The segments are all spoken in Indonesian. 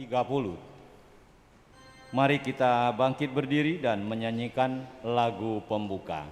30. Mari kita bangkit berdiri dan menyanyikan lagu pembuka.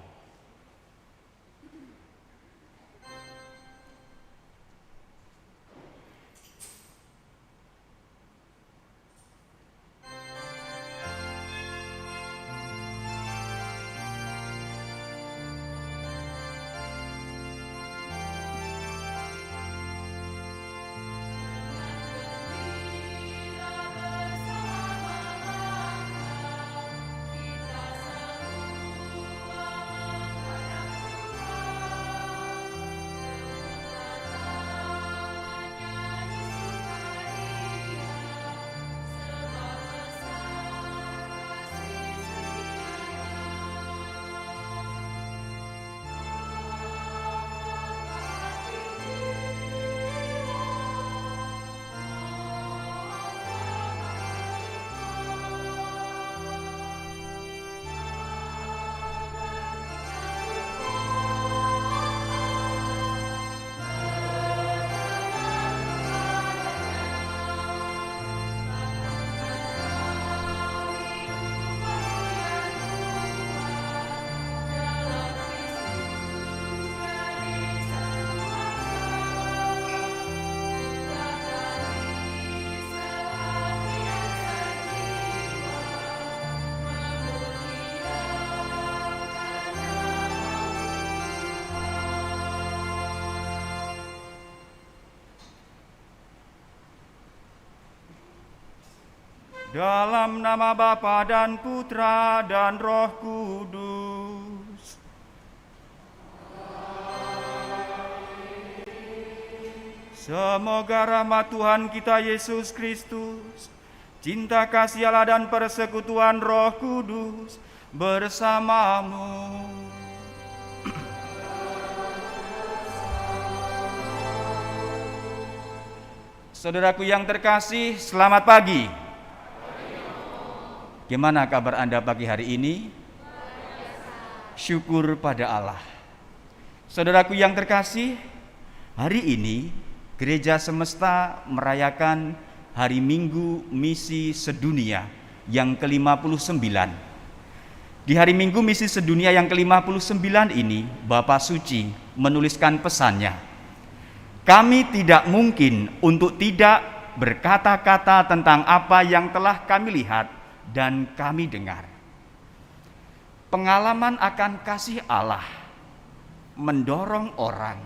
Dalam nama Bapa dan Putra dan Roh Kudus. Semoga rahmat Tuhan kita Yesus Kristus, cinta kasih Allah dan persekutuan Roh Kudus bersamamu. Saudaraku yang terkasih, selamat pagi. Gimana kabar Anda pagi hari ini? Syukur pada Allah. Saudaraku yang terkasih, hari ini Gereja Semesta merayakan Hari Minggu Misi Sedunia yang ke-59. Di Hari Minggu Misi Sedunia yang ke-59 ini, Bapak Suci menuliskan pesannya. Kami tidak mungkin untuk tidak berkata-kata tentang apa yang telah kami lihat dan kami dengar. Pengalaman akan kasih Allah mendorong orang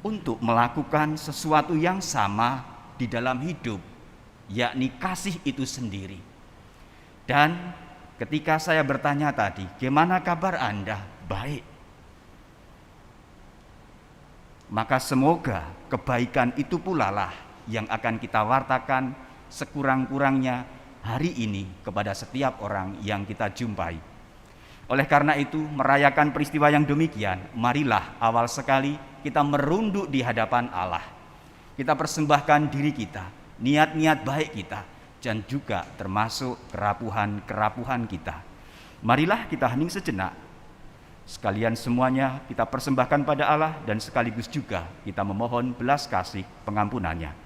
untuk melakukan sesuatu yang sama di dalam hidup, yakni kasih itu sendiri. Dan ketika saya bertanya tadi, gimana kabar Anda? Baik. Maka semoga kebaikan itu pula lah yang akan kita wartakan sekurang-kurangnya hari ini kepada setiap orang yang kita jumpai. Oleh karena itu, merayakan peristiwa yang demikian, marilah awal sekali kita merunduk di hadapan Allah. Kita persembahkan diri kita, niat-niat baik kita, dan juga termasuk kerapuhan-kerapuhan kita. Marilah kita hening sejenak. Sekalian semuanya kita persembahkan pada Allah dan sekaligus juga kita memohon belas kasih pengampunannya.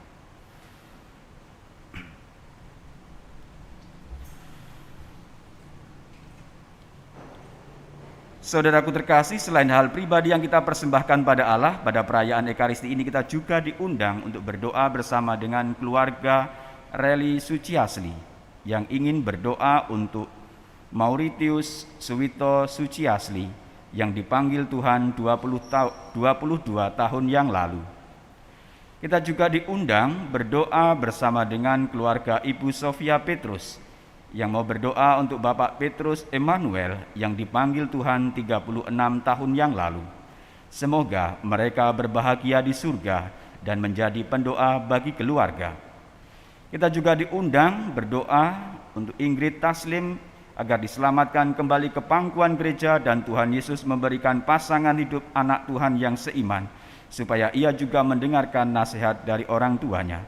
Saudaraku terkasih, selain hal pribadi yang kita persembahkan pada Allah, pada perayaan Ekaristi ini kita juga diundang untuk berdoa bersama dengan keluarga Reli Suciasli yang ingin berdoa untuk Mauritius Suwito Suciasli yang dipanggil Tuhan 22 tahun yang lalu. Kita juga diundang berdoa bersama dengan keluarga Ibu Sofia Petrus yang mau berdoa untuk Bapak Petrus Emmanuel yang dipanggil Tuhan 36 tahun yang lalu. Semoga mereka berbahagia di surga dan menjadi pendoa bagi keluarga. Kita juga diundang berdoa untuk Ingrid Taslim agar diselamatkan kembali ke pangkuan gereja dan Tuhan Yesus memberikan pasangan hidup anak Tuhan yang seiman, supaya ia juga mendengarkan nasihat dari orang tuanya.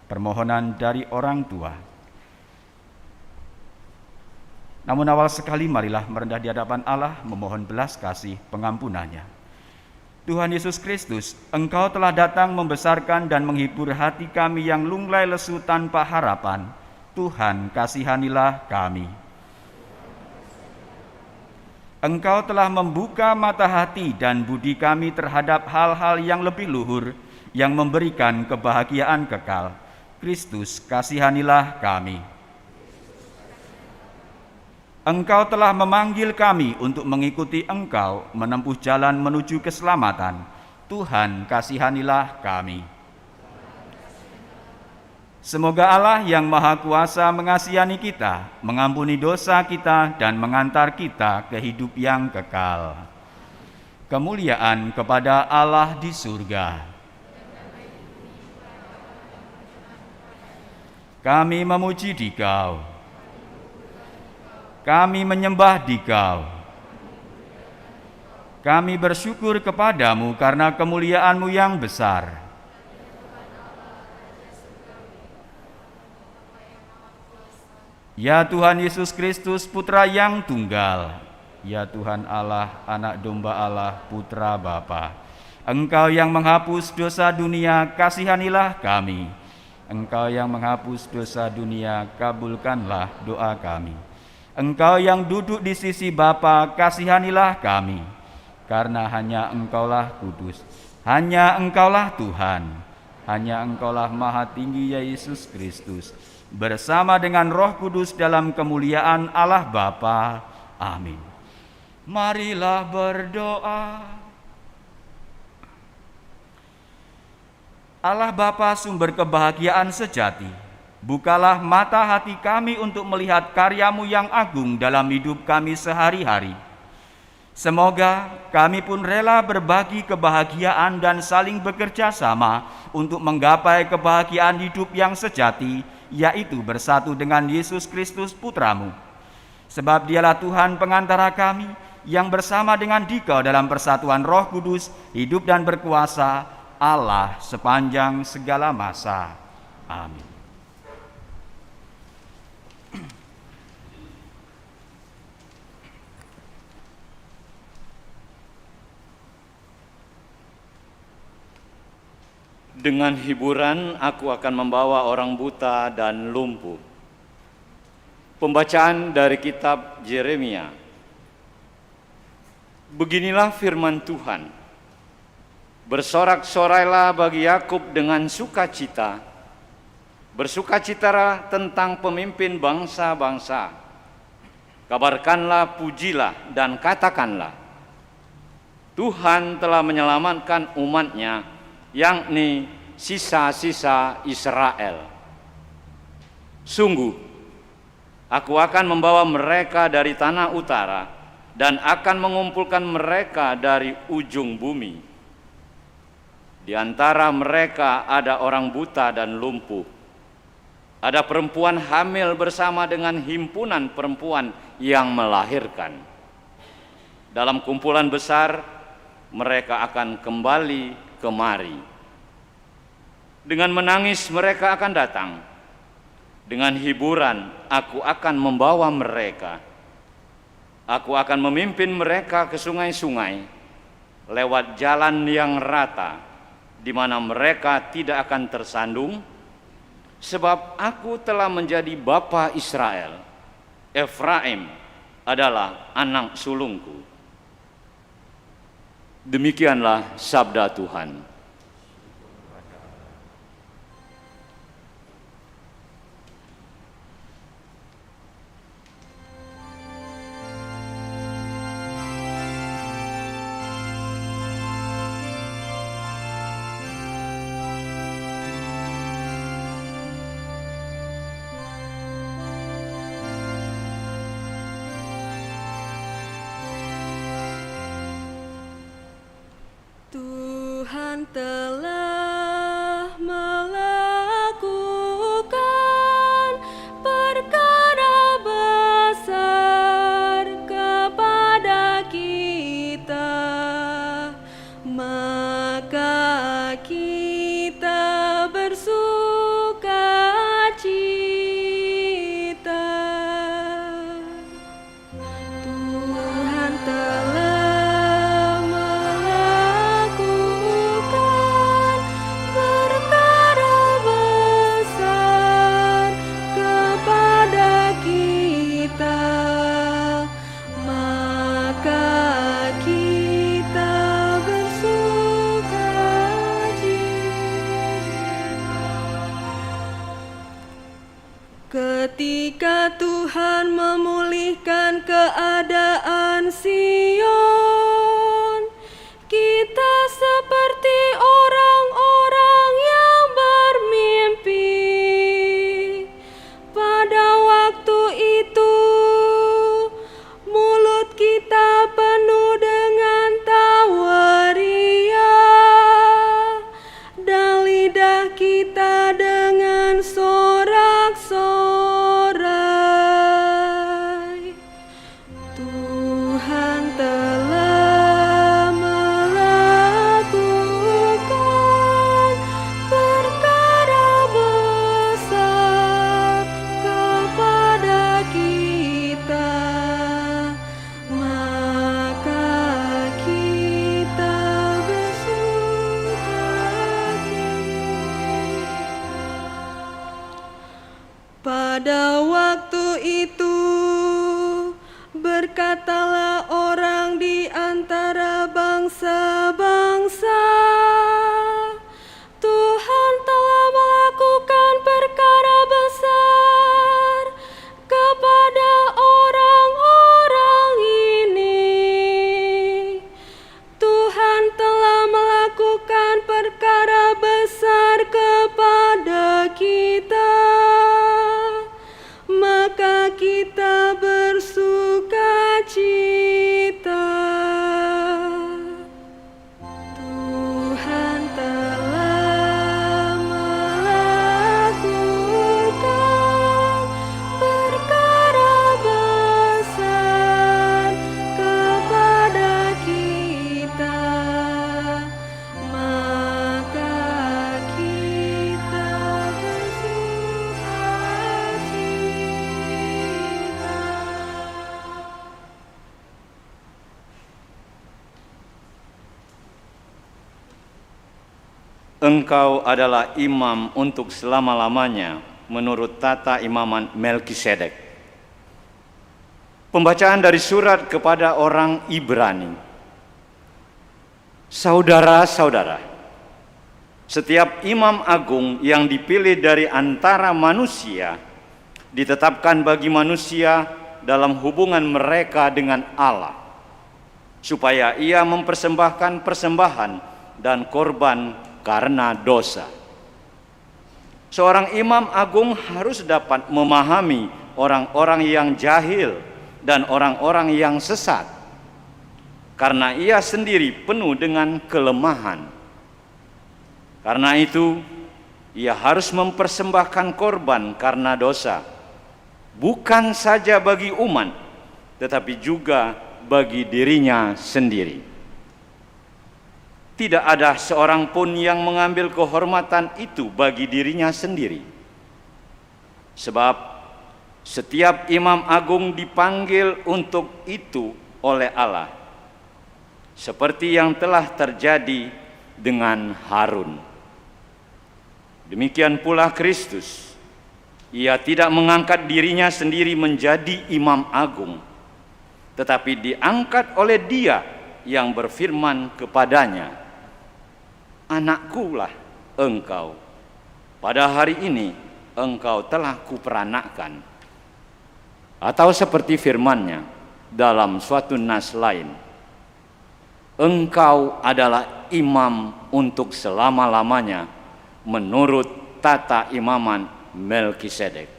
Permohonan dari orang tua. Namun awal sekali marilah merendah di hadapan Allah memohon belas kasih pengampunannya. Tuhan Yesus Kristus, Engkau telah datang membesarkan dan menghibur hati kami yang lunglai lesu tanpa harapan. Tuhan, kasihanilah kami. Engkau telah membuka mata hati dan budi kami terhadap hal-hal yang lebih luhur, yang memberikan kebahagiaan kekal. Kristus, kasihanilah kami. Engkau telah memanggil kami untuk mengikuti Engkau menempuh jalan menuju keselamatan. Tuhan, kasihanilah kami. Semoga Allah yang Maha Kuasa mengasihani kita, mengampuni dosa kita, dan mengantar kita ke hidup yang kekal. Kemuliaan kepada Allah di surga. Kami memuji Dikau. Kami menyembah Dikau. Kami bersyukur kepadamu karena kemuliaan-Mu yang besar. Ya Tuhan Yesus Kristus, Putra yang tunggal. Ya Tuhan Allah, Anak Domba Allah, Putra Bapa. Engkau yang menghapus dosa dunia, kasihanilah kami. Engkau yang menghapus dosa dunia, kabulkanlah doa kami. Engkau yang duduk di sisi Bapa, kasihanilah kami. Karena hanya Engkaulah kudus, hanya Engkaulah Tuhan, hanya Engkaulah Maha Tinggi ya Yesus Kristus, bersama dengan Roh Kudus dalam kemuliaan Allah Bapa. Amin. Marilah berdoa. Allah Bapa, sumber kebahagiaan sejati, bukalah mata hati kami untuk melihat karya-Mu yang agung dalam hidup kami sehari-hari. Semoga kami pun rela berbagi kebahagiaan dan saling bekerja sama untuk menggapai kebahagiaan hidup yang sejati, yaitu bersatu dengan Yesus Kristus Putra-Mu. Sebab Dialah Tuhan pengantara kami, yang bersama dengan Dikau dalam persatuan Roh Kudus, hidup dan berkuasa, Allah sepanjang segala masa. Amin. Dengan hiburan aku akan membawa orang buta dan lumpuh. Pembacaan dari kitab Yeremia. Beginilah firman Tuhan. Bersorak-sorailah bagi Yakub dengan sukacita. Bersukacitalah tentang pemimpin bangsa-bangsa. Kabarkanlah, pujilah, dan katakanlah, Tuhan telah menyelamatkan umat-Nya, yakni sisa-sisa Israel. Sungguh, aku akan membawa mereka dari tanah utara dan akan mengumpulkan mereka dari ujung bumi. Di antara mereka ada orang buta dan lumpuh. Ada perempuan hamil bersama dengan himpunan perempuan yang melahirkan. Dalam kumpulan besar, mereka akan kembali kemari. Dengan menangis mereka akan datang. Dengan hiburan aku akan membawa mereka. Aku akan memimpin mereka ke sungai-sungai, lewat jalan yang rata, di mana mereka tidak akan tersandung, sebab aku telah menjadi bapa Israel. Efraim adalah anak sulungku. Demikianlah sabda Tuhan. Tuhan telah melakukan perkara besar kepada kita, maka kita bersuka cita. Tuhan telah melakukan Ketika Tuhan memulihkan keadaan Sion, kita seperti orang-orang yang bermimpi. Pada waktu itu, mulut kita penuh dengan tawa ria, dan lidah kita dengan sorak-sorai. Tuhan telah melakukan perkara besar kepada kita, maka kita bersukacita. Pada waktu itu, berkatalah orang di antara bangsa-bangsa, Tuhan telah melakukan perkara besar kepada orang-orang ini. Tuhan telah melakukan perkara besar kepada kita, maka kita bersukacita. Tuhan telah melakukan perkara besar kepada kita, maka kita bersukacita. Engkau adalah imam untuk selama-lamanya menurut tata imaman Melkisedek. Pembacaan dari surat kepada orang Ibrani. Saudara-saudara, setiap imam agung yang dipilih dari antara manusia ditetapkan bagi manusia dalam hubungan mereka dengan Allah, supaya ia mempersembahkan persembahan dan korban karena dosa. Seorang imam agung harus dapat memahami orang-orang yang jahil dan orang-orang yang sesat, karena ia sendiri penuh dengan kelemahan. Karena itu, ia harus mempersembahkan korban karena dosa, bukan saja bagi umat, tetapi juga bagi dirinya sendiri. Tidak ada seorang pun yang mengambil kehormatan itu bagi dirinya sendiri. Sebab setiap imam agung dipanggil untuk itu oleh Allah, seperti yang telah terjadi dengan Harun. Demikian pula Kristus. Ia tidak mengangkat dirinya sendiri menjadi imam agung, tetapi diangkat oleh Dia yang berfirman kepadanya, "Anakku lah engkau, pada hari ini engkau telah kuperanakkan." Atau seperti firman-Nya dalam suatu nas lain, "Engkau adalah imam untuk selama-lamanya menurut tata imaman Melkisedek."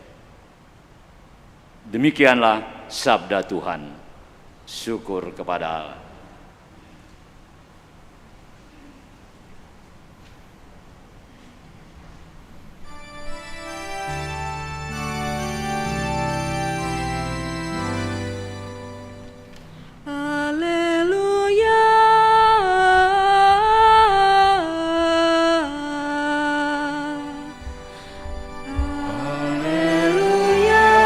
Demikianlah sabda Tuhan. Syukur kepada Allah. Haleluya, haleluya.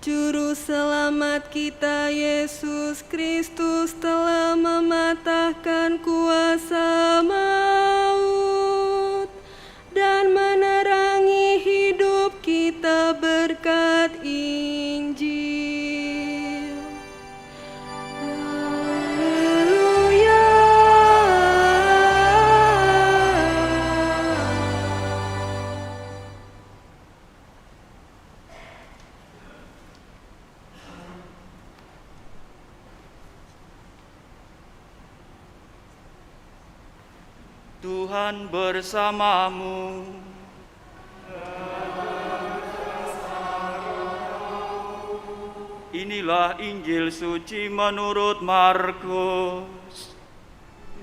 Juru selamat kita Yesus Kristus telah mematahkan kuasa maut dan menerangi hidup kita berkat Injil. Haleluya. Tuhan bersamamu. Inilah Injil suci menurut Markus.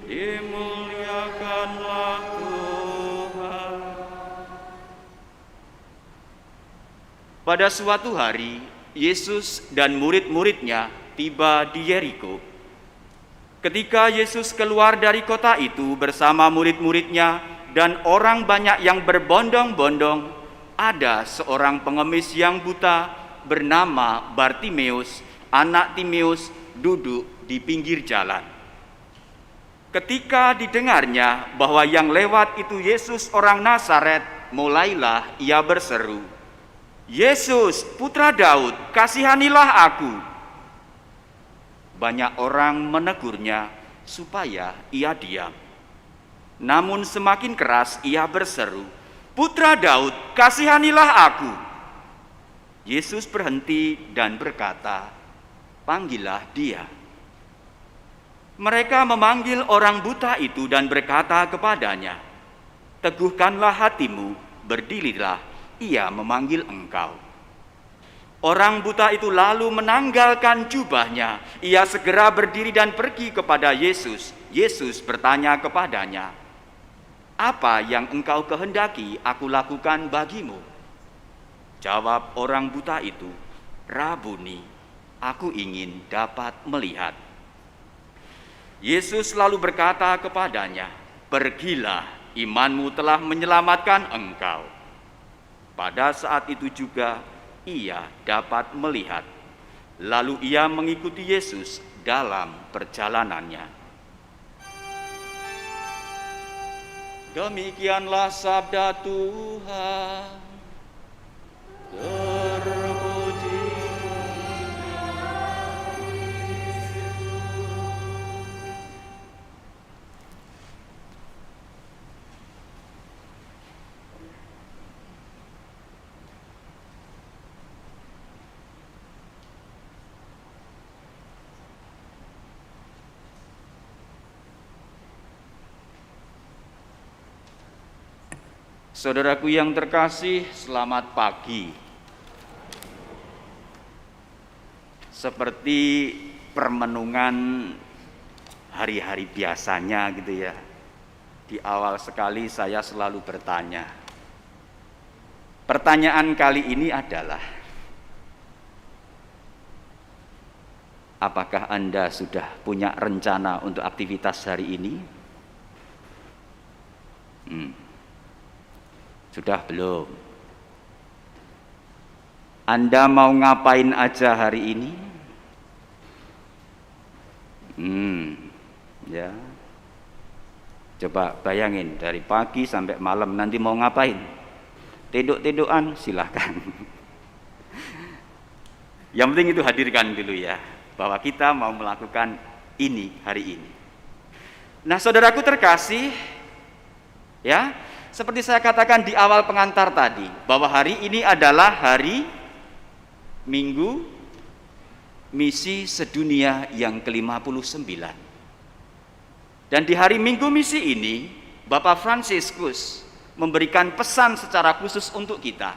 Dimuliakanlah Tuhan. Pada suatu hari, Yesus dan murid-muridnya tiba di Yeriko. Ketika Yesus keluar dari kota itu bersama murid-muridnya dan orang banyak yang berbondong-bondong, ada seorang pengemis yang buta bernama Bartimeus, anak Timeus, duduk di pinggir jalan. Ketika didengarnya bahwa yang lewat itu Yesus orang Nazaret, mulailah ia berseru, "Yesus, putra Daud, kasihanilah aku." Banyak orang menegurnya supaya ia diam. Namun semakin keras ia berseru, "Putra Daud, kasihanilah aku." Yesus berhenti dan berkata, "Panggillah dia." Mereka memanggil orang buta itu dan berkata kepadanya, "Teguhkanlah hatimu, berdirilah, ia memanggil engkau." Orang buta itu lalu menanggalkan jubahnya. Ia segera berdiri dan pergi kepada Yesus. Yesus bertanya kepadanya, "Apa yang engkau kehendaki aku lakukan bagimu?" Jawab orang buta itu, "Rabuni, aku ingin dapat melihat." Yesus lalu berkata kepadanya, "Pergilah, imanmu telah menyelamatkan engkau." Pada saat itu juga ia dapat melihat. Lalu ia mengikuti Yesus dalam perjalanannya. Demikianlah sabda Tuhan. Terpuji. Saudaraku yang terkasih, selamat pagi. Seperti permenungan hari-hari biasanya gitu ya. Di awal sekali saya selalu bertanya. Pertanyaan kali ini adalah, apakah Anda sudah punya rencana untuk aktivitas hari ini? Sudah belum? Anda mau ngapain aja hari ini? Ya. Coba bayangin dari pagi sampai malam nanti mau ngapain? Tidur-tiduran silahkan. Yang penting itu hadirkan dulu ya, bahwa kita mau melakukan ini hari ini. Nah, saudaraku terkasih, ya, seperti saya katakan di awal pengantar tadi, bahwa hari ini adalah hari Minggu Misi Sedunia yang ke-59. Dan di hari Minggu Misi ini, Bapak Fransiskus memberikan pesan secara khusus untuk kita.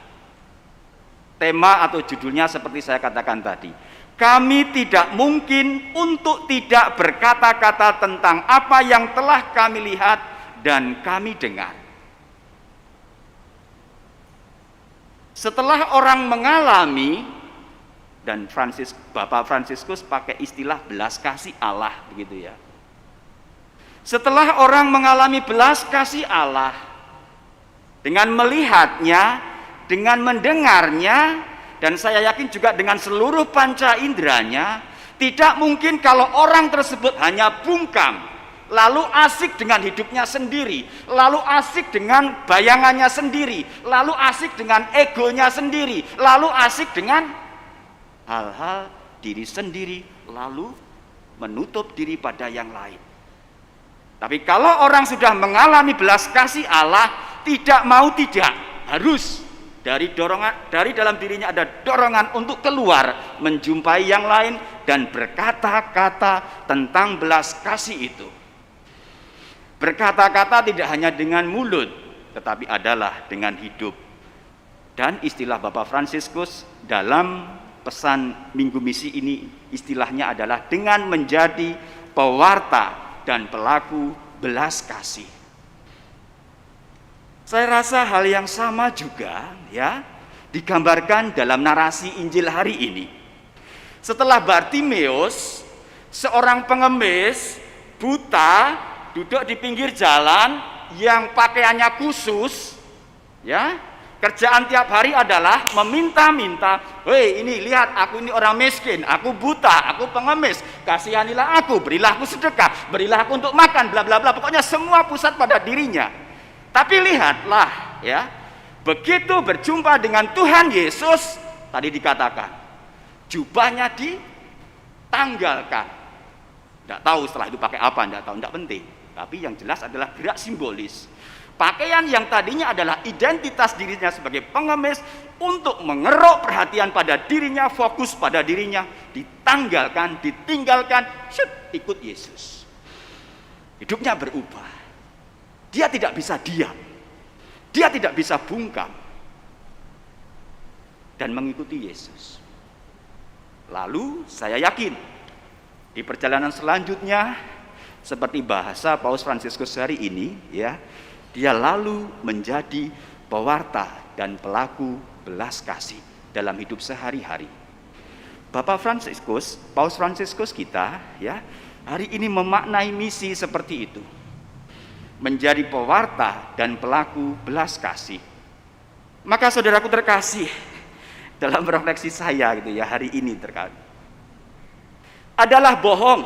Tema atau judulnya seperti saya katakan tadi, kami tidak mungkin untuk tidak berkata-kata tentang apa yang telah kami lihat dan kami dengar. Setelah orang mengalami, dan Bapak Fransiskus pakai istilah belas kasih Allah begitu ya. Setelah orang mengalami belas kasih Allah, dengan melihatnya, dengan mendengarnya, dan saya yakin juga dengan seluruh panca inderanya, tidak mungkin kalau orang tersebut hanya bungkam, lalu asik dengan hidupnya sendiri, lalu asik dengan bayangannya sendiri, lalu asik dengan egonya sendiri, lalu asik dengan hal-hal diri sendiri, lalu menutup diri pada yang lain. Tapi kalau orang sudah mengalami belas kasih Allah, tidak mau tidak, harus dari dalam dirinya ada dorongan untuk keluar menjumpai yang lain dan berkata-kata tentang belas kasih itu. Berkata-kata tidak hanya dengan mulut, tetapi adalah dengan hidup. Dan istilah Bapak Fransiskus dalam pesan Minggu Misi ini, istilahnya adalah dengan menjadi pewarta dan pelaku belas kasih. Saya rasa hal yang sama juga ya digambarkan dalam narasi Injil hari ini. Setelah Bartimeus, seorang pengemis buta duduk di pinggir jalan yang pakaiannya khusus, ya, kerjaan tiap hari adalah meminta-minta, "Hei, ini lihat, aku ini orang miskin, aku buta, aku pengemis, kasihanilah aku, berilah aku sedekah, berilah aku untuk makan, bla bla bla." Pokoknya semua pusat pada dirinya. Tapi lihatlah, ya, begitu berjumpa dengan Tuhan Yesus, tadi dikatakan, jubahnya ditanggalkan. Tidak tahu setelah itu pakai apa, tidak tahu, tidak penting. Tapi yang jelas adalah gerak simbolis. Pakaian yang tadinya adalah identitas dirinya sebagai pengemis, untuk mengeruk perhatian pada dirinya, fokus pada dirinya, ditanggalkan, ditinggalkan, ikut Yesus. Hidupnya berubah. Dia tidak bisa diam, dia tidak bisa bungkam, dan mengikuti Yesus. Lalu saya yakin di perjalanan selanjutnya, seperti bahasa Paus Fransiskus hari ini, ya, dia lalu menjadi pewarta dan pelaku belas kasih dalam hidup sehari-hari. Bapak Fransiskus, Paus Fransiskus kita, ya, hari ini memaknai misi seperti itu. Menjadi pewarta dan pelaku belas kasih. Maka saudaraku terkasih, dalam refleksi saya gitu ya hari ini terkait, adalah bohong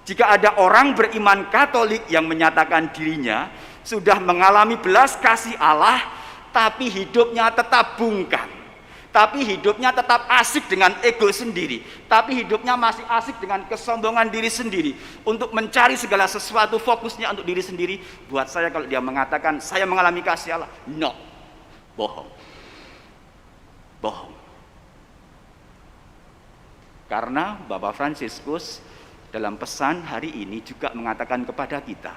jika ada orang beriman Katolik yang menyatakan dirinya sudah mengalami belas kasih Allah, tapi hidupnya tetap bungkam, tapi hidupnya tetap asik dengan ego sendiri, tapi hidupnya masih asik dengan kesombongan diri sendiri, untuk mencari segala sesuatu, fokusnya untuk diri sendiri. Buat saya, kalau dia mengatakan saya mengalami kasih Allah, no, bohong. Bohong. Karena Bapak Fransiskus dalam pesan hari ini juga mengatakan kepada kita,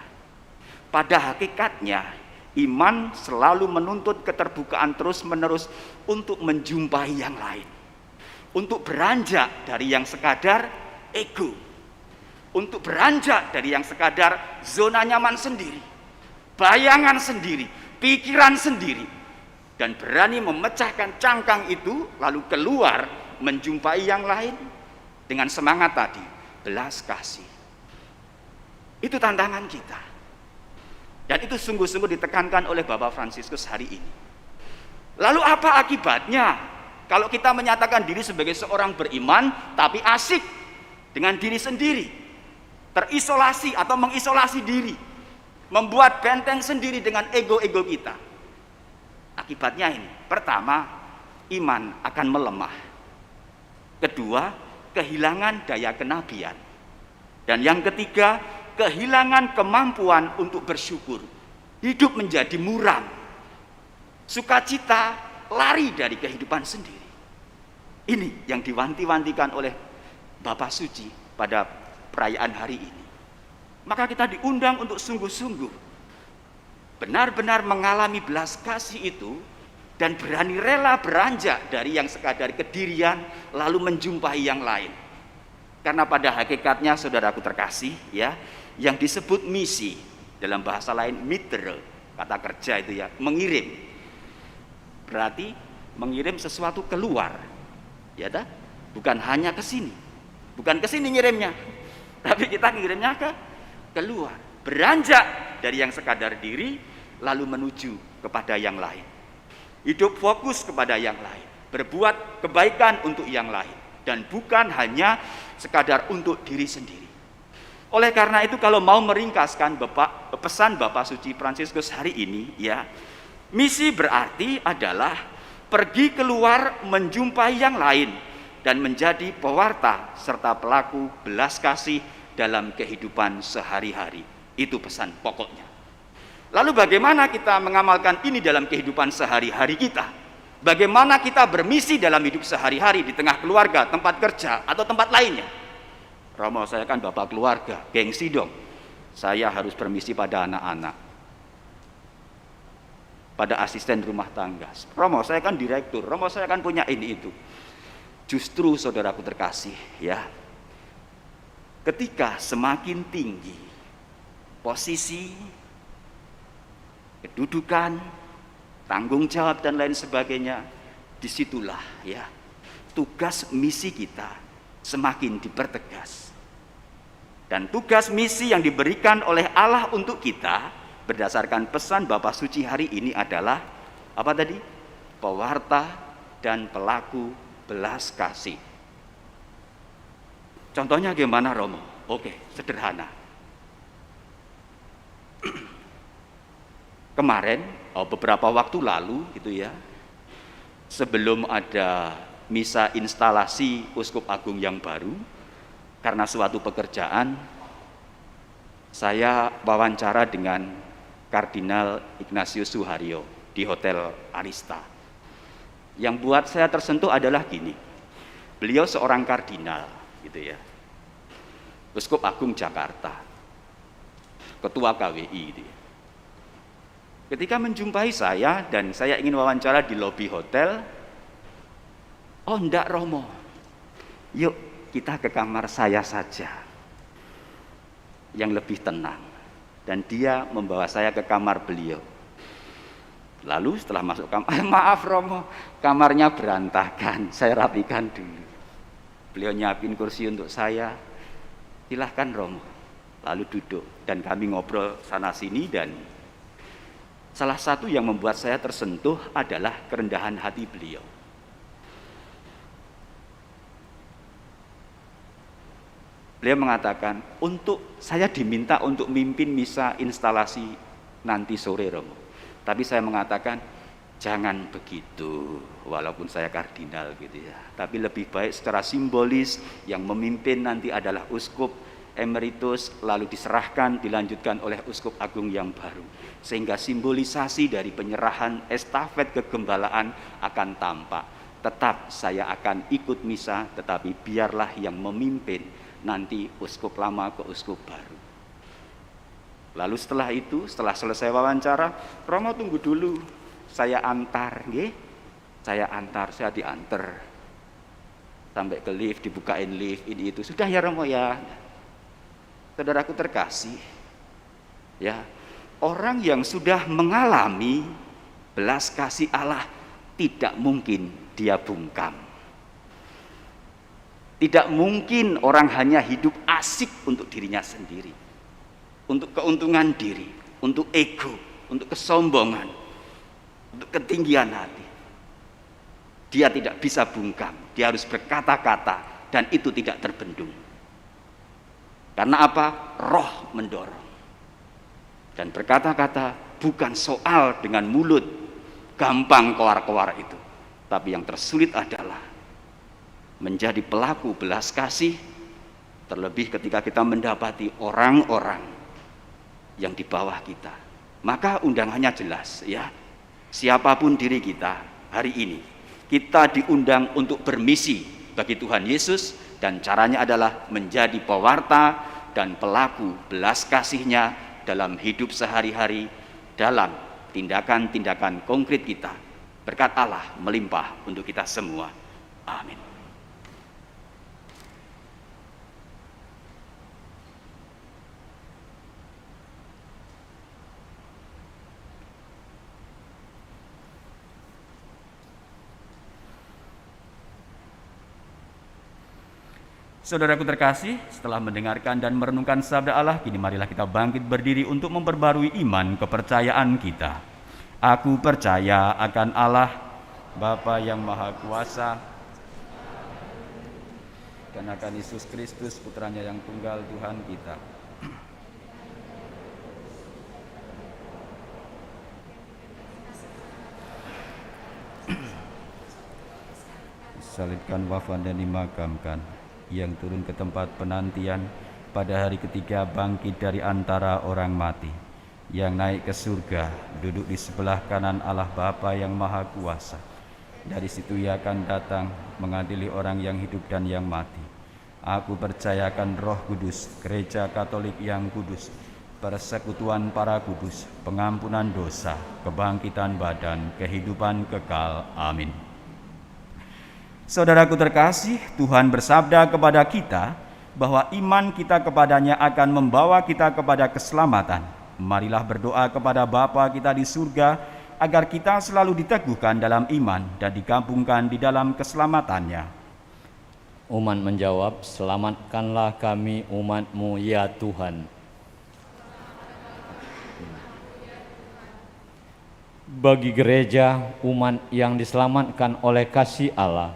pada hakikatnya iman selalu menuntut keterbukaan terus-menerus untuk menjumpai yang lain, untuk beranjak dari yang sekadar ego, untuk beranjak dari yang sekadar zona nyaman sendiri, bayangan sendiri, pikiran sendiri, dan berani memecahkan cangkang itu lalu keluar menjumpai yang lain dengan semangat tadi, belas kasih. Itu tantangan kita. Dan itu sungguh-sungguh ditekankan oleh Bapak Fransiskus hari ini. Lalu apa akibatnya kalau kita menyatakan diri sebagai seorang beriman tapi asik dengan diri sendiri, terisolasi atau mengisolasi diri, membuat benteng sendiri dengan ego-ego kita? Akibatnya ini, pertama, iman akan melemah. Kedua, kehilangan daya kenabian. Dan yang ketiga, kehilangan kemampuan untuk bersyukur. Hidup menjadi muram. Sukacita lari dari kehidupan sendiri. Ini yang diwanti-wantikan oleh Bapak Suci pada perayaan hari ini. Maka kita diundang untuk sungguh-sungguh benar-benar mengalami belas kasih itu, dan berani rela beranjak dari yang sekadar kedirian lalu menjumpai yang lain. Karena pada hakikatnya saudaraku terkasih, ya, yang disebut misi dalam bahasa lain mitre, kata kerja itu ya, mengirim. Berarti mengirim sesuatu keluar. Ya dah, bukan hanya ke sini. Bukan ke sini ngirimnya, tapi kita ngirimnya keluar. Beranjak dari yang sekadar diri lalu menuju kepada yang lain. Hidup fokus kepada yang lain, berbuat kebaikan untuk yang lain, dan bukan hanya sekadar untuk diri sendiri. Oleh karena itu, kalau mau meringkaskan pesan Bapak Suci Fransiskus hari ini, ya, misi berarti adalah pergi keluar menjumpai yang lain dan menjadi pewarta serta pelaku belas kasih dalam kehidupan sehari-hari. Itu pesan pokoknya. Lalu bagaimana kita mengamalkan ini dalam kehidupan sehari-hari kita? Bagaimana kita bermisi dalam hidup sehari-hari di tengah keluarga, tempat kerja, atau tempat lainnya? Romo, saya kan bapak keluarga, gengsi dong. saya harus permisi pada anak-anak, pada asisten rumah tangga. Romo, saya kan direktur, Romo saya kan punya ini itu. Justru saudaraku terkasih ya, ketika semakin tinggi posisi, kedudukan, tanggung jawab dan lain sebagainya, disitulah ya tugas misi kita semakin dipertegas. Dan tugas misi yang diberikan oleh Allah untuk kita berdasarkan pesan Bapak Suci hari ini adalah apa tadi? Pewarta dan pelaku belas kasih. Contohnya gimana, Romo? Oke, sederhana. Kemarin, beberapa waktu lalu gitu ya, sebelum ada misa instalasi Uskup Agung yang baru, karena suatu pekerjaan, saya wawancara dengan Kardinal Ignatius Suharyo di Hotel Arista. Yang buat saya tersentuh adalah gini, beliau seorang kardinal gitu ya, Uskup Agung Jakarta, Ketua KWI gitu ya. Ketika menjumpai saya dan saya ingin wawancara di lobi hotel, oh enggak Romo, yuk kita ke kamar saya saja yang lebih tenang. Dan dia membawa saya ke kamar beliau. Lalu setelah masuk kamar, maaf Romo, kamarnya berantakan, saya rapikan dulu. Beliau nyiapin kursi untuk saya, silahkan Romo. Lalu duduk dan kami ngobrol sana sini, dan salah satu yang membuat saya tersentuh adalah kerendahan hati beliau. Beliau mengatakan, saya diminta untuk mimpin misa instalasi nanti sore Romo. Tapi saya mengatakan, jangan begitu, walaupun saya kardinal gitu ya. Tapi lebih baik secara simbolis, yang memimpin nanti adalah Uskup Emeritus, lalu diserahkan, dilanjutkan oleh Uskup Agung yang baru. Sehingga simbolisasi dari penyerahan estafet kegembalaan akan tampak. Tetap saya akan ikut misa, tetapi biarlah yang memimpin nanti Uskup lama ke Uskup baru. Lalu setelah itu, setelah selesai wawancara, Romo tunggu dulu, saya antar, nggih. Saya diantar sampai ke lift, dibukain lift, ini itu. Sudah ya Romo ya. Saudaraku terkasih, ya, orang yang sudah mengalami belas kasih Allah tidak mungkin dia bungkam. Tidak mungkin orang hanya hidup asik untuk dirinya sendiri, untuk keuntungan diri, untuk ego, untuk kesombongan, untuk ketinggian hati. Dia tidak bisa bungkam, dia harus berkata-kata, dan itu tidak terbendung. Karena apa? Roh mendorong. Dan berkata-kata bukan soal dengan mulut, gampang keluar-keluar itu. Tapi yang tersulit adalah menjadi pelaku belas kasih, terlebih ketika kita mendapati orang-orang yang di bawah kita. Maka undangannya jelas ya. Siapapun diri kita hari ini, kita diundang untuk bermisi bagi Tuhan Yesus, dan caranya adalah menjadi pewarta dan pelaku belas kasih-Nya dalam hidup sehari-hari, dalam tindakan-tindakan konkret kita. Berkat Allah melimpah untuk kita semua. Amin. Saudaraku terkasih, setelah mendengarkan dan merenungkan sabda Allah, kini marilah kita bangkit berdiri untuk memperbarui iman kepercayaan kita. Aku percaya akan Allah, Bapa yang Maha Kuasa, dan akan Yesus Kristus, Putranya yang tunggal Tuhan kita, disalibkan, wafat dan dimakamkan, yang turun ke tempat penantian, pada hari ketiga bangkit dari antara orang mati, yang naik ke surga, duduk di sebelah kanan Allah Bapa yang Maha Kuasa. Dari situ Ia akan datang mengadili orang yang hidup dan yang mati. Aku percayakan Roh Kudus, Gereja Katolik yang kudus, persekutuan para kudus, pengampunan dosa, kebangkitan badan, kehidupan kekal. Amin. Saudaraku terkasih, Tuhan bersabda kepada kita bahwa iman kita kepadanya akan membawa kita kepada keselamatan. Marilah berdoa kepada Bapa kita di surga agar kita selalu diteguhkan dalam iman dan digabungkan di dalam keselamatannya. Umat menjawab, selamatkanlah kami umat-Mu ya Tuhan. Bagi gereja, umat yang diselamatkan oleh kasih Allah,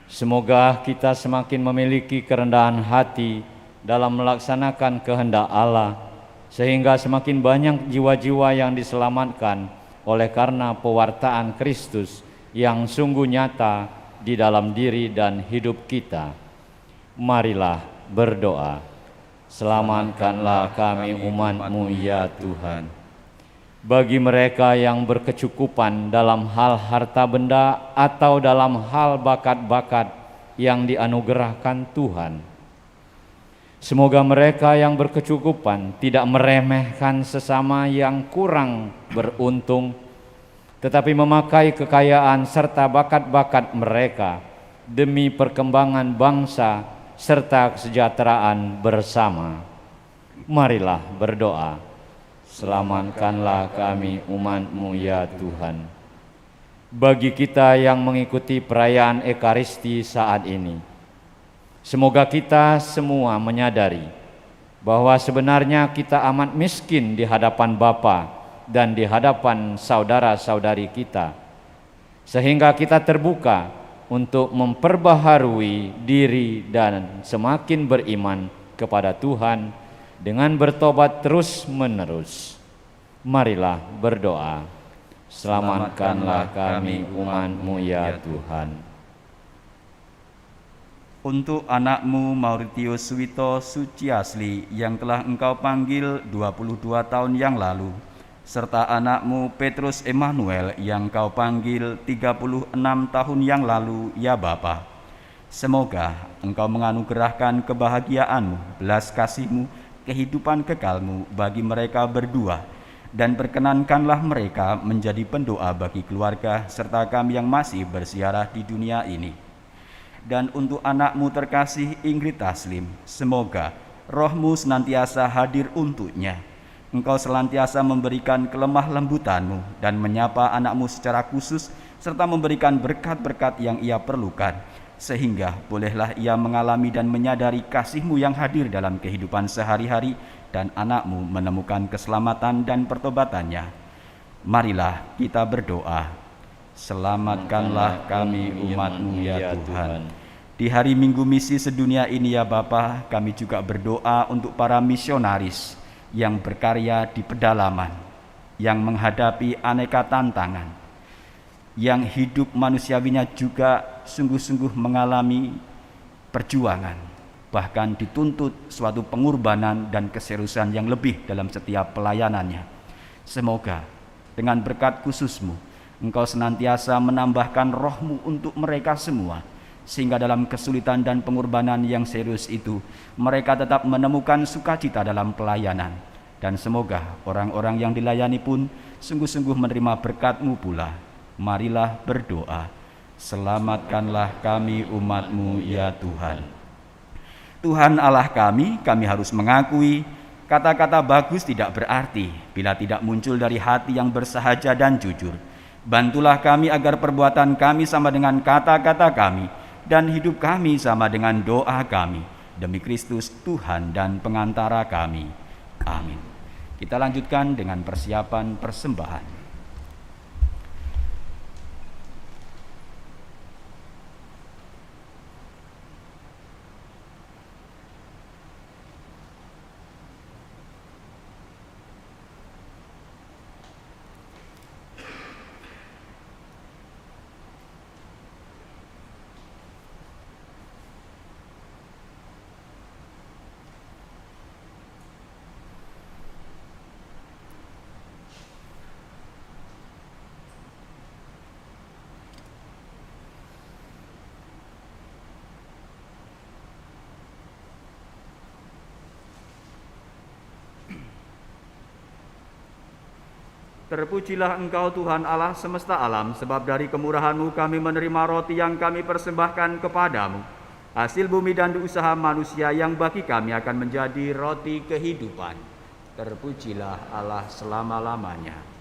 semoga kita semakin memiliki kerendahan hati dalam melaksanakan kehendak Allah, sehingga semakin banyak jiwa-jiwa yang diselamatkan oleh karena pewartaan Kristus yang sungguh nyata di dalam diri dan hidup kita. Marilah berdoa. Selamatkanlah kami umat-Mu ya Tuhan. Bagi mereka yang berkecukupan dalam hal harta benda atau dalam hal bakat-bakat yang dianugerahkan Tuhan, semoga mereka yang berkecukupan tidak meremehkan sesama yang kurang beruntung, tetapi memakai kekayaan serta bakat-bakat mereka demi perkembangan bangsa serta kesejahteraan bersama. Marilah berdoa. Selamatkanlah kami umat-Mu ya Tuhan. Bagi kita yang mengikuti perayaan Ekaristi saat ini, semoga kita semua menyadari bahwa sebenarnya kita amat miskin di hadapan Bapa dan di hadapan saudara-saudari kita, sehingga kita terbuka untuk memperbaharui diri dan semakin beriman kepada Tuhan dengan bertobat terus-menerus. Marilah berdoa. Selamatkanlah kami umat-Mu ya Tuhan. Untuk anak-Mu Mauritius Suwito Suciasli yang telah Engkau panggil 22 tahun yang lalu, serta anak-Mu Petrus Emmanuel yang Kau panggil 36 tahun yang lalu, ya Bapa. Semoga Engkau menganugerahkan kebahagiaan-Mu, belas kasih-Mu, kehidupan kekal-Mu bagi mereka berdua, dan perkenankanlah mereka menjadi pendoa bagi keluarga serta kami yang masih bersiarah di dunia ini. Dan untuk anak-Mu terkasih Ingrid Taslim, semoga Roh-Mu senantiasa hadir untuknya. Engkau senantiasa memberikan kelemah lembutan-Mu dan menyapa anak-Mu secara khusus, serta memberikan berkat-berkat yang ia perlukan, sehingga bolehlah ia mengalami dan menyadari kasih-Mu yang hadir dalam kehidupan sehari-hari, dan anak-Mu menemukan keselamatan dan pertobatannya. Marilah kita berdoa. Selamatkanlah kami umat-Mu ya Tuhan. Di hari Minggu Misi Sedunia ini ya Bapa, kami juga berdoa untuk para misionaris yang berkarya di pedalaman, yang menghadapi aneka tantangan, yang hidup manusiawinya juga sungguh-sungguh mengalami perjuangan, bahkan dituntut suatu pengorbanan dan keseriusan yang lebih dalam setiap pelayanannya. Semoga dengan berkat khusus-Mu, Engkau senantiasa menambahkan Roh-Mu untuk mereka semua, sehingga dalam kesulitan dan pengorbanan yang serius itu, mereka tetap menemukan sukacita dalam pelayanan. Dan semoga orang-orang yang dilayani pun sungguh-sungguh menerima berkat-Mu pula. Marilah berdoa. Selamatkanlah kami umat-Mu ya Tuhan. Tuhan Allah kami harus mengakui kata-kata bagus tidak berarti bila tidak muncul dari hati yang bersahaja dan jujur. Bantulah kami agar perbuatan kami sama dengan kata-kata kami, dan hidup kami sama dengan doa kami. Demi Kristus Tuhan dan pengantara kami. Amin. Kita lanjutkan dengan persiapan persembahan. Terpujilah Engkau Tuhan Allah semesta alam, sebab dari kemurahan-Mu kami menerima roti yang kami persembahkan kepadamu, hasil bumi dan usaha manusia yang bagi kami akan menjadi roti kehidupan. Terpujilah Allah selama-lamanya.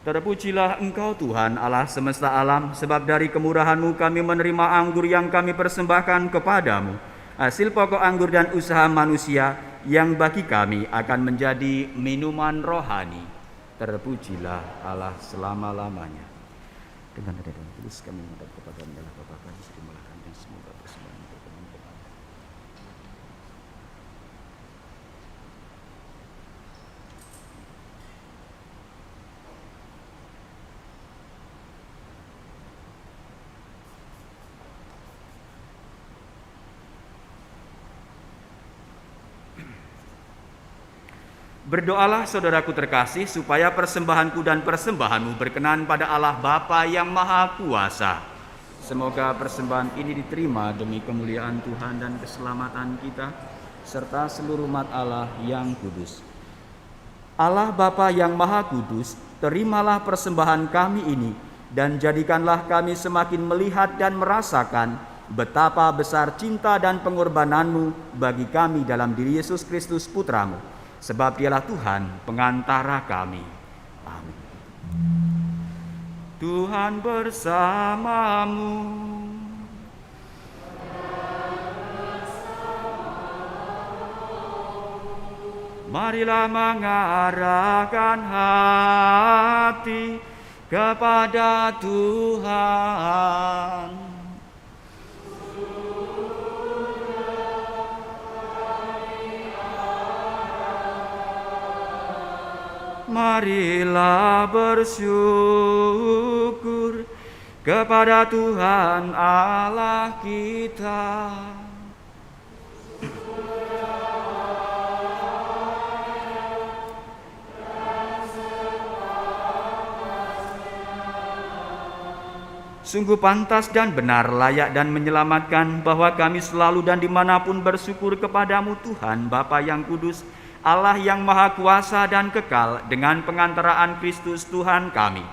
Terpujilah Engkau Tuhan Allah semesta alam, sebab dari kemurahan-Mu kami menerima anggur yang kami persembahkan kepadamu, hasil pokok anggur dan usaha manusia yang bagi kami akan menjadi minuman rohani. Terpujilah Allah selama-lamanya. Dengan dada dan tulus kami menghadap kepada Allah Bapa kami, terimalah dan semoga persembahan berkenan kepada. Berdoalah saudaraku terkasih, supaya persembahanku dan persembahanmu berkenan pada Allah Bapa yang Maha Kuasa. Semoga persembahan ini diterima demi kemuliaan Tuhan dan keselamatan kita, serta seluruh umat Allah yang kudus. Allah Bapa yang Maha Kudus, terimalah persembahan kami ini, dan jadikanlah kami semakin melihat dan merasakan betapa besar cinta dan pengorbanan-Mu bagi kami dalam diri Yesus Kristus Putra-Mu. Sebab Dialah Tuhan pengantara kami. Amin. Tuhan bersamamu. Marilah mengarahkan hati kepada Tuhan. Marilah bersyukur kepada Tuhan Allah kita. Sungguh pantas dan benar, layak dan menyelamatkan bahwa kami selalu dan dimanapun bersyukur kepadamu Tuhan Bapa yang kudus, Allah yang Maha Kuasa dan kekal, dengan pengantaraan Kristus Tuhan kami.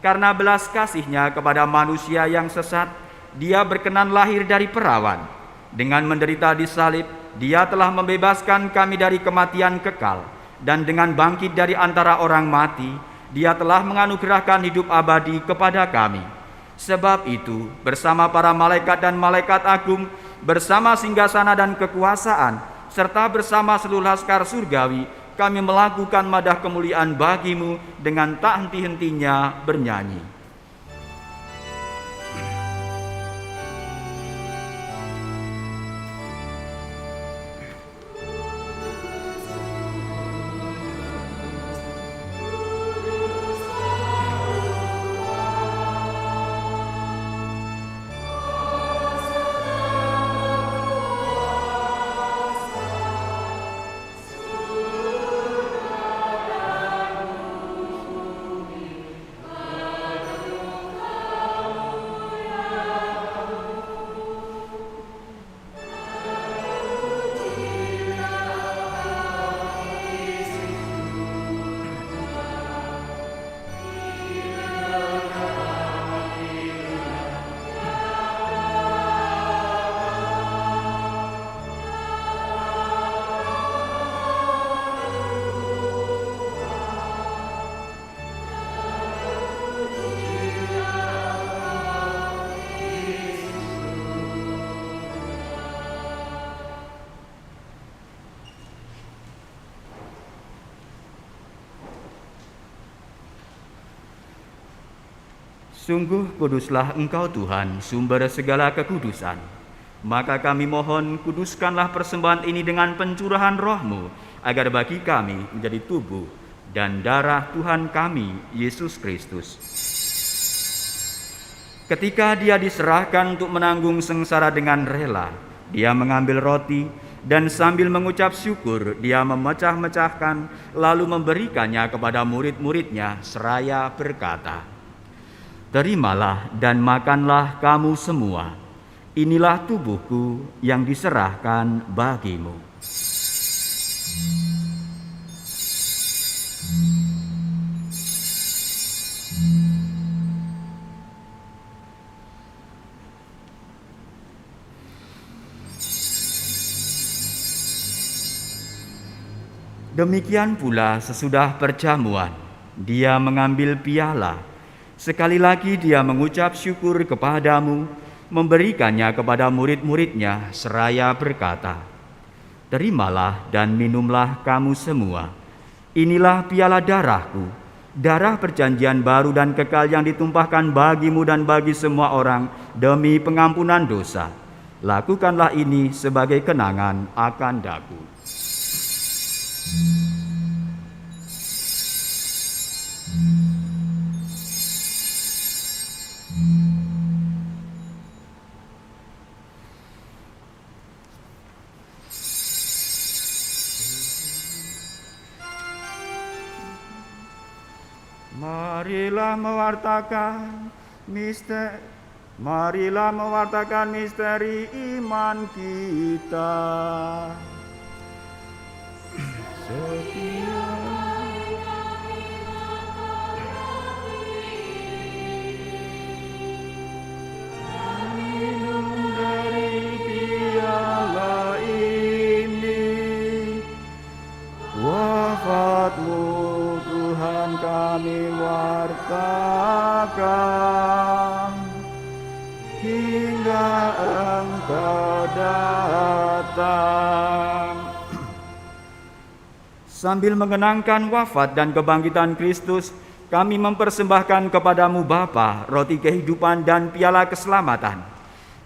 Karena belas kasih-Nya kepada manusia yang sesat, Dia berkenan lahir dari perawan. Dengan menderita di salib, Dia telah membebaskan kami dari kematian kekal, dan dengan bangkit dari antara orang mati, Dia telah menganugerahkan hidup abadi kepada kami. Sebab itu, bersama para malaikat dan malaikat agung, bersama singgasana dan kekuasaan, serta bersama seluruh laskar surgawi, kami melakukan madah kemuliaan bagi-Mu dengan tak henti-hentinya bernyanyi. Sungguh kuduslah Engkau Tuhan, sumber segala kekudusan. Maka kami mohon, kuduskanlah persembahan ini dengan pencurahan Roh-Mu, agar bagi kami menjadi tubuh dan darah Tuhan kami, Yesus Kristus. Ketika Dia diserahkan untuk menanggung sengsara dengan rela, dia mengambil roti, dan sambil mengucap syukur, dia memecah-mecahkan, lalu memberikannya kepada murid-muridnya, seraya berkata, "Terimalah dan makanlah kamu semua. Inilah tubuhku yang diserahkan bagimu." Demikian pula sesudah perjamuan, dia mengambil piala. Sekali lagi dia mengucap syukur kepadamu, memberikannya kepada murid-muridnya, seraya berkata, "Terimalah dan minumlah kamu semua. Inilah piala darahku, darah perjanjian baru dan kekal yang ditumpahkan bagimu dan bagi semua orang demi pengampunan dosa. Lakukanlah ini sebagai kenangan akan daku." Marilah mewartakan misteri iman kita. Minum dari piala ini, wafat-Mu Tuhan kami wartakan hingga Engkau datang. Sambil mengenangkan wafat dan kebangkitan Kristus, kami mempersembahkan kepadamu Bapa, roti kehidupan dan piala keselamatan.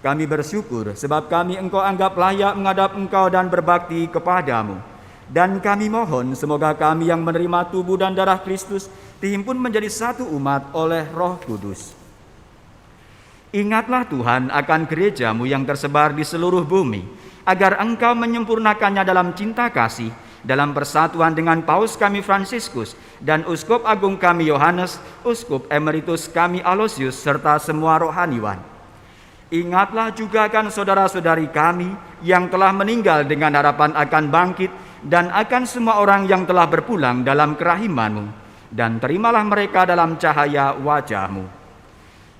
Kami bersyukur sebab kami Engkau anggap layak menghadap Engkau dan berbakti kepadamu. Dan kami mohon semoga kami yang menerima tubuh dan darah Kristus dihimpun menjadi satu umat oleh Roh Kudus. Ingatlah Tuhan akan gereja-Mu yang tersebar di seluruh bumi, agar Engkau menyempurnakannya dalam cinta kasih, dalam persatuan dengan Paus kami Fransiskus dan Uskup Agung kami Yohanes, Uskup Emeritus kami Aloysius, serta semua rohaniwan. Ingatlah juga akan saudara-saudari kami yang telah meninggal dengan harapan akan bangkit, dan akan semua orang yang telah berpulang dalam kerahiman-Mu, dan terimalah mereka dalam cahaya wajah-Mu.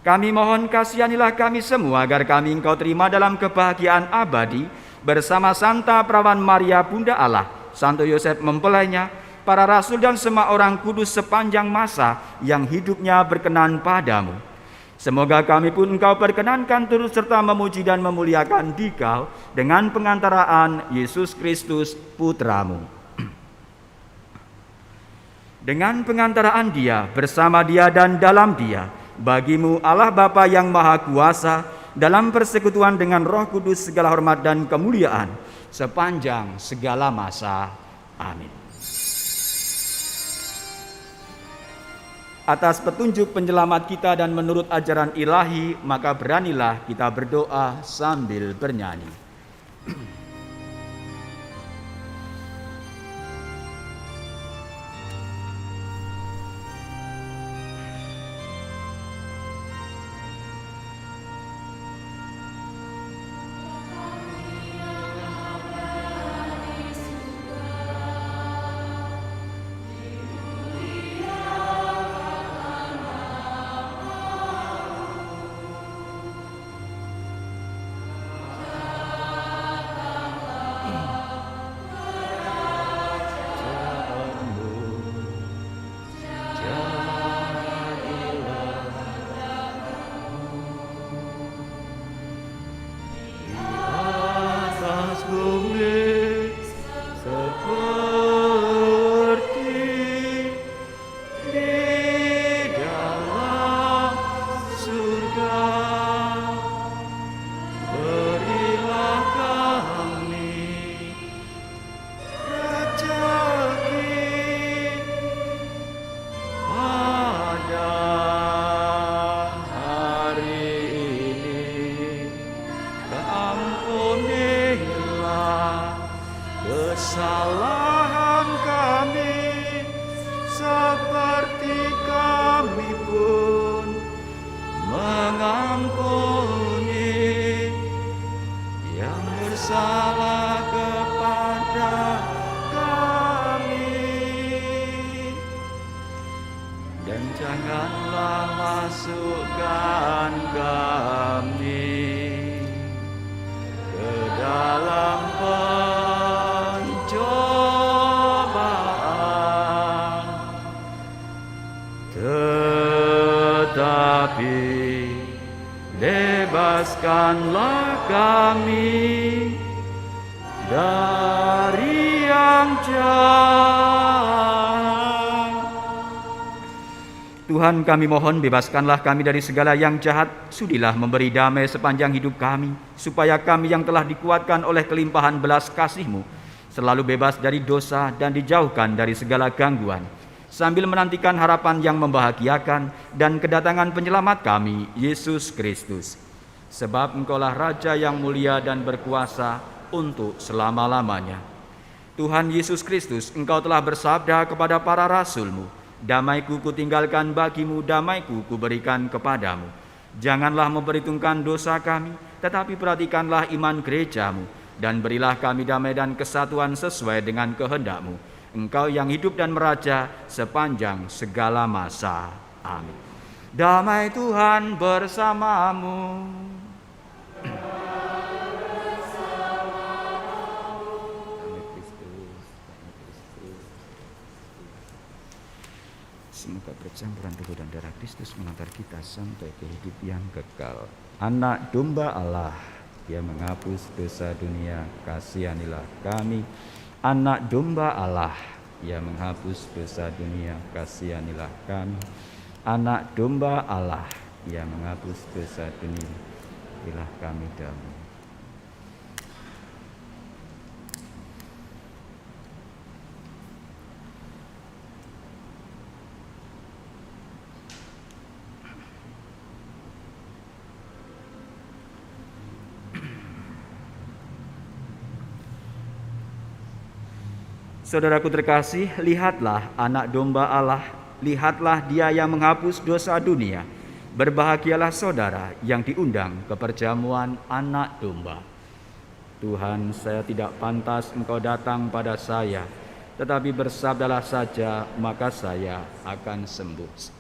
Kami mohon kasihanilah kami semua agar kami Engkau terima dalam kebahagiaan abadi bersama Santa Perawan Maria Bunda Allah, Santo Yosef mempelainya, para rasul dan semua orang kudus sepanjang masa yang hidupnya berkenan padamu. Semoga kami pun Engkau perkenankan turut serta memuji dan memuliakan Dikau dengan pengantaraan Yesus Kristus Putra-Mu. Dengan pengantaraan Dia, bersama Dia dan dalam Dia, bagi-Mu Allah Bapa yang Maha Kuasa, dalam persekutuan dengan Roh Kudus segala hormat dan kemuliaan sepanjang segala masa. Amin. Atas petunjuk penyelamat kita dan menurut ajaran ilahi, maka beranilah kita berdoa sambil bernyanyi. kesalahan kami, seperti kami pun mengampuni yang bersalah kepada kami. Dan janganlah masukkan kami ke dalam pencobaan, tetapi bebaskanlah kami dari yang jahat. Tuhan, kami mohon, bebaskanlah kami dari segala yang jahat. Sudilah memberi damai sepanjang hidup kami, supaya kami yang telah dikuatkan oleh kelimpahan belas kasih-Mu selalu bebas dari dosa dan dijauhkan dari segala gangguan, sambil menantikan harapan yang membahagiakan dan kedatangan penyelamat kami, Yesus Kristus. Sebab Engkaulah Raja yang mulia dan berkuasa untuk selama-lamanya. Tuhan Yesus Kristus, Engkau telah bersabda kepada para rasul-Mu, damai-Ku kutinggalkan bagimu, damai-Ku kuberikan kepadamu. Janganlah memperhitungkan dosa kami, tetapi perhatikanlah iman gereja-Mu, dan berilah kami damai dan kesatuan sesuai dengan kehendak-Mu. Engkau yang hidup dan meraja sepanjang segala masa. Amin. Damai Tuhan bersamamu. Semoga bercampuran tubuh dan darah Kristus mengantar kita sampai ke hidup yang kekal. Anak domba Allah, Dia menghapus dosa dunia, kasihanilah kami. Anak domba Allah, Dia menghapus dosa dunia, kasihanilah kami. Anak domba Allah, Dia menghapus dosa dunia, berilah kami damai. Saudaraku terkasih, lihatlah anak domba Allah, lihatlah Dia yang menghapus dosa dunia. Berbahagialah saudara yang diundang ke perjamuan anak domba. Tuhan, saya tidak pantas Engkau datang pada saya, tetapi bersabdalah saja, maka saya akan sembuh.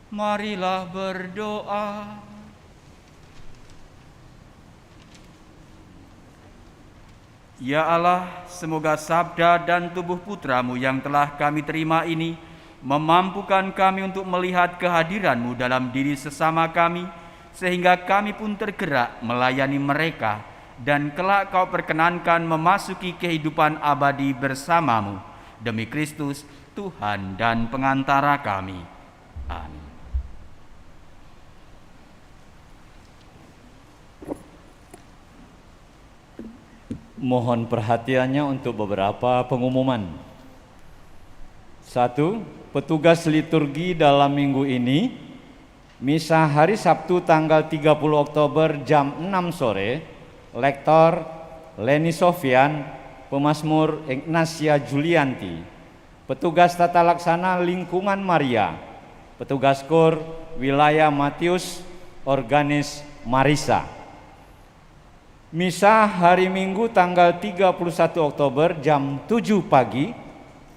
Marilah berdoa. Ya Allah, semoga sabda dan tubuh putra-Mu yang telah kami terima ini memampukan kami untuk melihat kehadiran-Mu dalam diri sesama kami, sehingga kami pun tergerak melayani mereka, dan kelak Kau perkenankan memasuki kehidupan abadi bersama-Mu. Demi Kristus, Tuhan dan pengantara kami. Amin. Mohon perhatiannya untuk beberapa pengumuman. 1. Petugas liturgi dalam minggu ini, misa hari Sabtu tanggal 30 Oktober jam 6 sore, Lektor Leni Sofyan, Pemazmur Ignacia Julianti, petugas tata laksana lingkungan Maria, petugas KUR wilayah Matius, organis Marisa. Misa hari Minggu tanggal 31 Oktober jam 7 pagi,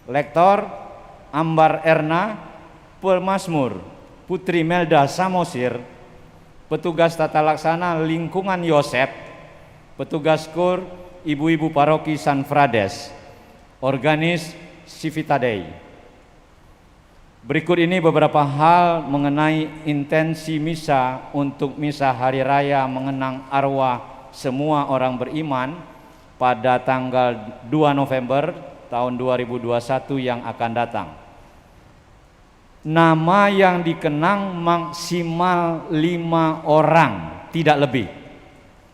Lektor Ambar Erna, Pemazmur Putri Melda Samosir, petugas tata laksana lingkungan Yosep, petugas KUR Ibu-Ibu Paroki San Frades, organis Civitadei. Berikut ini beberapa hal mengenai intensi misa untuk misa hari raya mengenang arwah semua orang beriman pada tanggal 2 November tahun 2021 yang akan datang. Nama yang dikenang maksimal 5 orang, tidak lebih.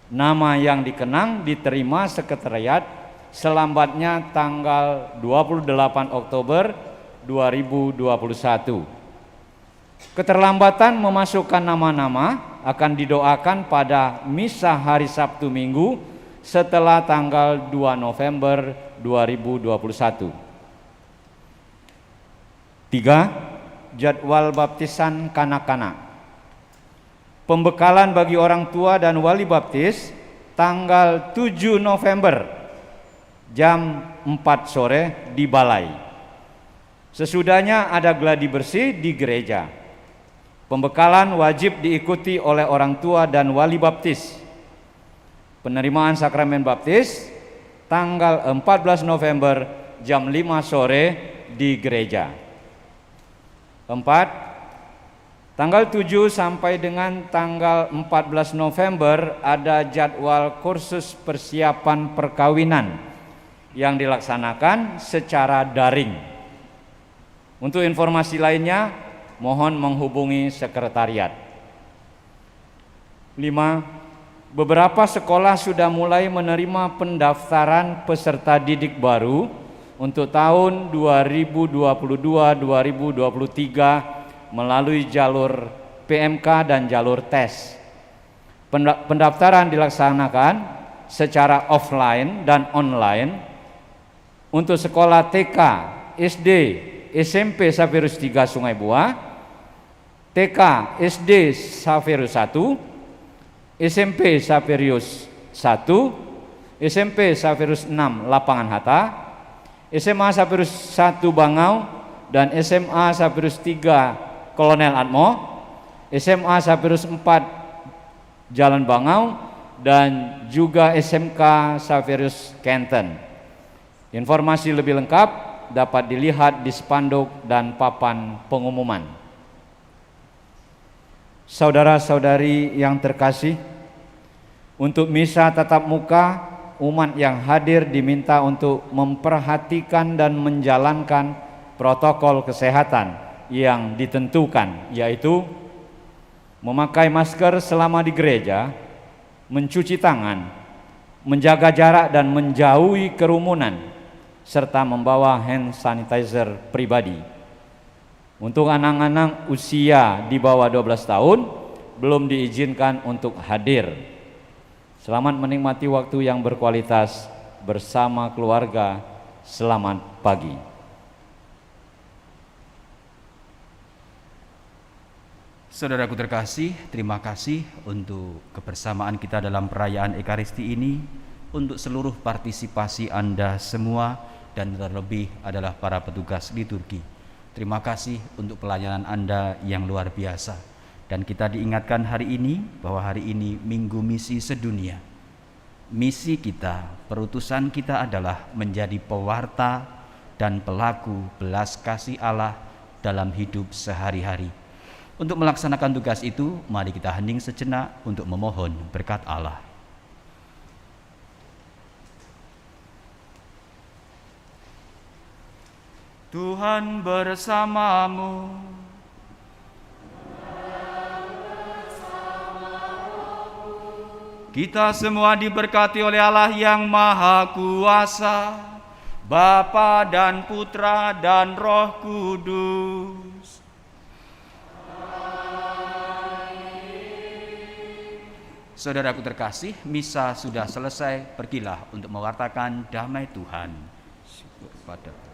Nama yang dikenang diterima sekretariat selambatnya tanggal 28 Oktober 2021. Keterlambatan memasukkan nama-nama akan didoakan pada misa hari Sabtu Minggu setelah tanggal 2 November 2021. 3. Jadwal baptisan kanak-kanak. Pembekalan bagi orang tua dan wali baptis tanggal 7 November jam 4 sore di balai. Sesudahnya ada gladi bersih di gereja. Pembekalan wajib diikuti oleh orang tua dan wali baptis. Penerimaan sakramen baptis tanggal 14 November jam 5 sore di gereja. 4. Tanggal 7 sampai dengan tanggal 14 November ada jadwal kursus persiapan perkawinan yang dilaksanakan secara daring. Untuk informasi lainnya, mohon menghubungi sekretariat. 5. Beberapa sekolah sudah mulai menerima pendaftaran peserta didik baru untuk tahun 2022-2023 melalui jalur PMK dan jalur tes. Pendaftaran dilaksanakan secara offline dan online untuk sekolah TK, SD, SMP Saverus 3 Sungai Buah, TK, SD Saverus 1, SMP Saverus 1, SMP Saverus 6 Lapangan Hatta, SMA Saverus 1 Bangau, dan SMA Saverus 3 Kolonel Atmo, SMA Saverus 4 Jalan Bangau, dan juga SMK Saverus Kenten. Informasi lebih lengkap dapat dilihat di spanduk dan papan pengumuman. Saudara-saudari yang terkasih, untuk misa tatap muka, umat yang hadir diminta untuk memperhatikan dan menjalankan protokol kesehatan yang ditentukan, yaitu memakai masker selama di gereja, mencuci tangan, menjaga jarak dan menjauhi kerumunan, serta membawa hand sanitizer pribadi. Untuk anak-anak usia di bawah 12 tahun belum diizinkan untuk hadir. Selamat menikmati waktu yang berkualitas bersama keluarga. Selamat pagi. Saudaraku terkasih, terima kasih untuk kebersamaan kita dalam perayaan Ekaristi ini, untuk seluruh partisipasi Anda semua, dan terlebih adalah para petugas liturgi. Terima kasih untuk pelayanan Anda yang luar biasa. Dan kita diingatkan hari ini bahwa hari ini Minggu Misi Sedunia. Misi kita, perutusan kita adalah menjadi pewarta dan pelaku belas kasih Allah dalam hidup sehari-hari. Untuk melaksanakan tugas itu, mari kita hening sejenak untuk memohon berkat Allah. Tuhan bersamamu. Kita semua diberkati oleh Allah yang Maha Kuasa, Bapa dan Putra dan Roh Kudus. Saudaraku terkasih, misa sudah selesai. Pergilah untuk mewartakan damai Tuhan. Syukur pada